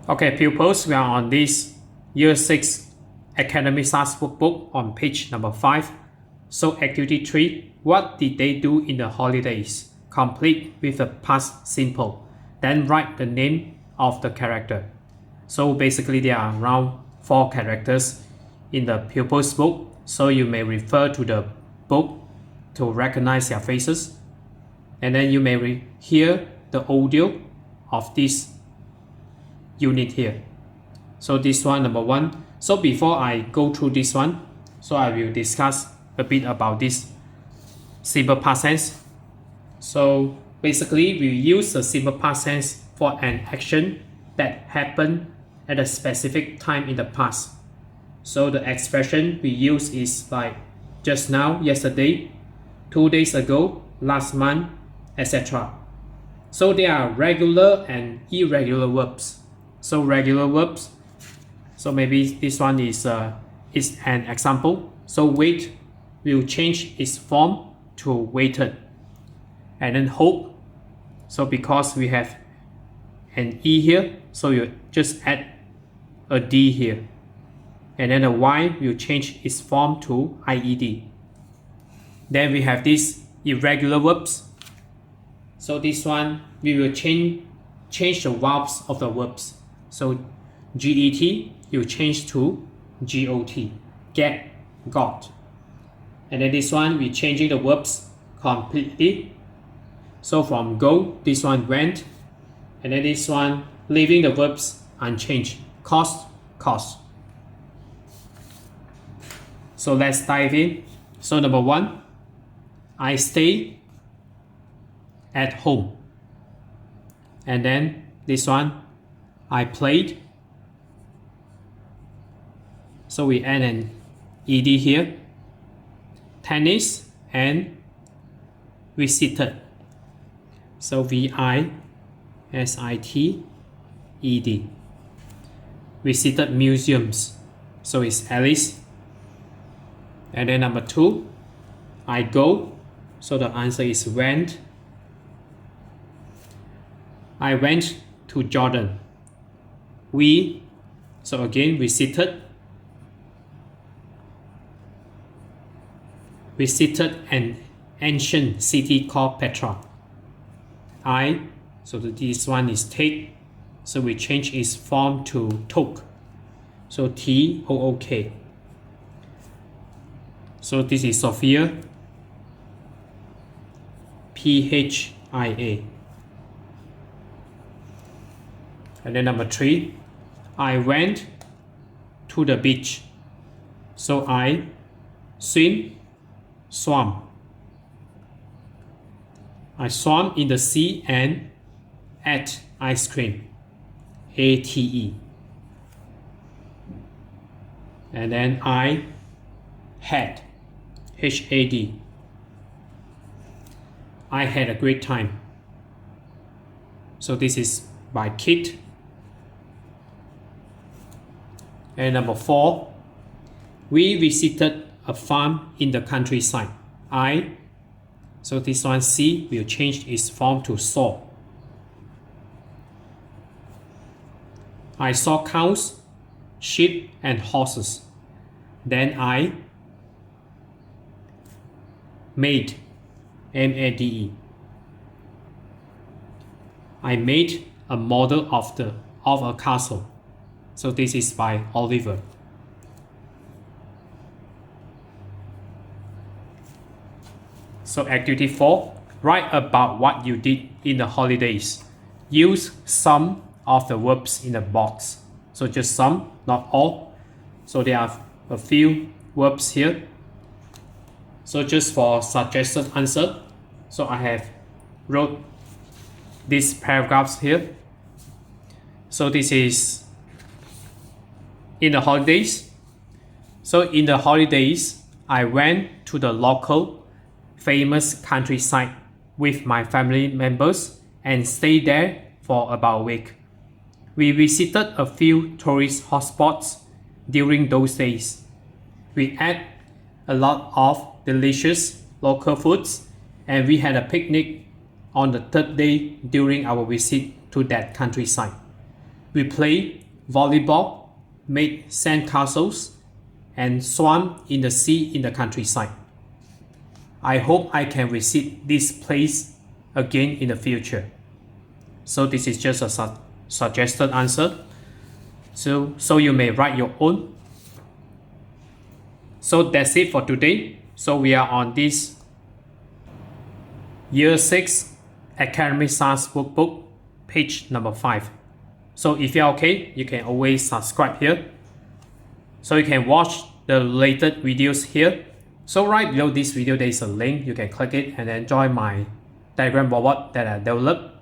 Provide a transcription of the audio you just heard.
Okay, pupils, we are on this Year 6 Academy Stars Workbook on page number 5. So activity 3, what did they do in the holidays? Complete with the past simple. Then write the name of the character. So basically there are around 4 characters in the pupils book. So you may refer to the book to recognize their faces. And then you may hear the audio of this unit here. So this one, number 1. So before I go through this one, so I will discuss a bit about this simple past tense. So basically we use the simple past tense for an action that happened at a specific time in the past. So the expression we use is like just now, yesterday, 2 days ago, last month, etc. So there are regular and irregular verbs. So regular verbs, so maybe this one is an example. So wait will change its form to waited. And then hope, so because we have an E here, so you just add a D here. And then the Y will change its form to IED. Then we have these irregular verbs. So this one, we will change the verbs of the verbs. So GET, you change to GOT, get, got. And then this one, we changing the verbs completely. So from go, this one went. And then this one, leaving the verbs unchanged, cost, cost. So let's dive in. So number 1, I stay at home. And then this one, I played. So we add an ED here. Tennis and visited. So VISITED. Visited museums. So it's Alice. And then number 2, I go. So the answer is went. I went to Jordan. We, so again, visited an ancient city called Petra. I, so this one is take, so we change its form to took. So TOOK. So this is Sophia, PHIA. And then number 3, I went to the beach. So I swam. I swam in the sea and ate ice cream. ATE. And then I had. HAD. I had a great time. So this is by Kit. And number 4, we visited a farm in the countryside. So this one C will change its form to saw. I saw cows, sheep and horses. Then I made, MADE. I made a model of a castle. So this is by Oliver. So activity 4, write about what you did in the holidays. Use some of the verbs in the box. So just some, not all. So there are a few verbs here. So just for suggested answer, so I have wrote these paragraphs here. So this is in the holidays. So in the holidays, I went to the local famous countryside with my family members and stayed there for about a week. We visited a few tourist hotspots during those days. We ate a lot of delicious local foods and we had a picnic on the 3rd day during our visit to that countryside. We played volleyball, made sandcastles, and swam in the sea in the countryside. I hope I can visit this place again in the future. So this is just a suggested answer. So you may write your own. So that's it for today. So we are on this Year 6 Academy Stars Workbook, page number 5. So if you're okay, you can always subscribe here. So you can watch the related videos here. So right below this video, there is a link. You can click it and then join my diagram board that I developed.